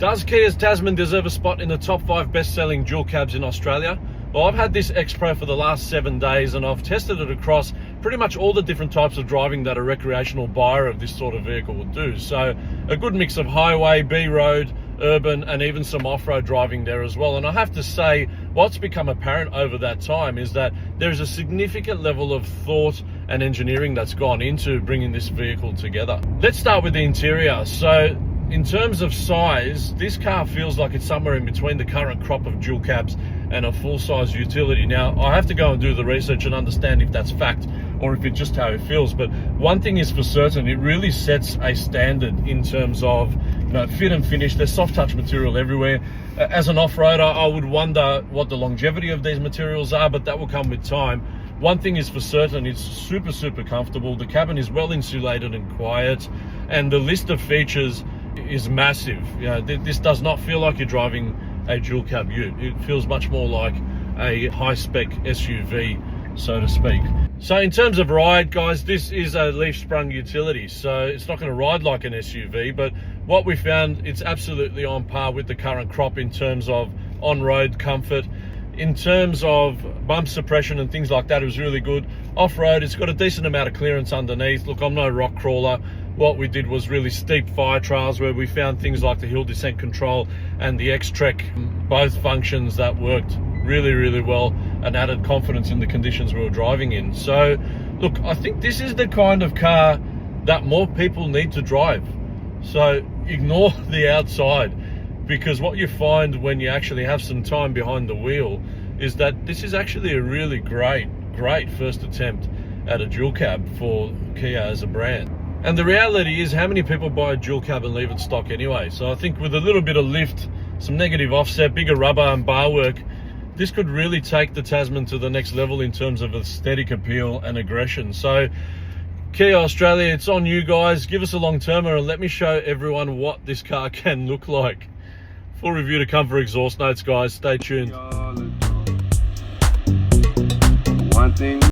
Does Kia's Tasman deserve a spot in the top 5 best-selling dual cabs in Australia? Well, I've had this X-Pro for the last 7 days and I've tested it across pretty much all the different types of driving that a recreational buyer of this sort of vehicle would do. So a good mix of highway, B-road, urban, and even some off-road driving there as well. And I have to say, what's become apparent over that time is that there's a significant level of thought and engineering that's gone into bringing this vehicle together. Let's start with the interior. So in terms of size, this car feels like it's somewhere in between the current crop of dual cabs and a full-size utility. Now, I have to go and do the research and understand if that's fact or if it's just how it feels. But one thing is for certain, it really sets a standard in terms of, you know, fit and finish. There's soft touch material everywhere. As an off-roader, I would wonder what the longevity of these materials are, but that will come with time. One thing is for certain, it's super comfortable. The cabin is well insulated and quiet, and the list of features is massive. You know, this does not feel like you're driving a dual cab ute. It feels much more like a high-spec SUV, so to speak. So in terms of ride, guys, this is a leaf-sprung utility, so it's not going to ride like an SUV, but what we found, it's absolutely on par with the current crop in terms of on-road comfort. In terms of bump suppression and things like that, it was really good. Off-road, it's got a decent amount of clearance underneath. Look, I'm no rock crawler. What we did was really steep fire trails where we found things like the hill descent control and the X-Trek, both functions that worked really well and added confidence in the conditions we were driving in. So look, I think this is the kind of car that more people need to drive. So ignore the outside, because what you find when you actually have some time behind the wheel is that this is actually a really great first attempt at a dual cab for Kia as a brand. And the reality is, how many people buy a dual cab and leave it stock anyway? So I think with a little bit of lift, some negative offset, bigger rubber and bar work, this could really take the Tasman to the next level in terms of aesthetic appeal and aggression. So Kia Australia, it's on you guys. Give us a long-termer and let me show everyone what this car can look like. Full review to come for exhaust notes, guys. Stay tuned. One thing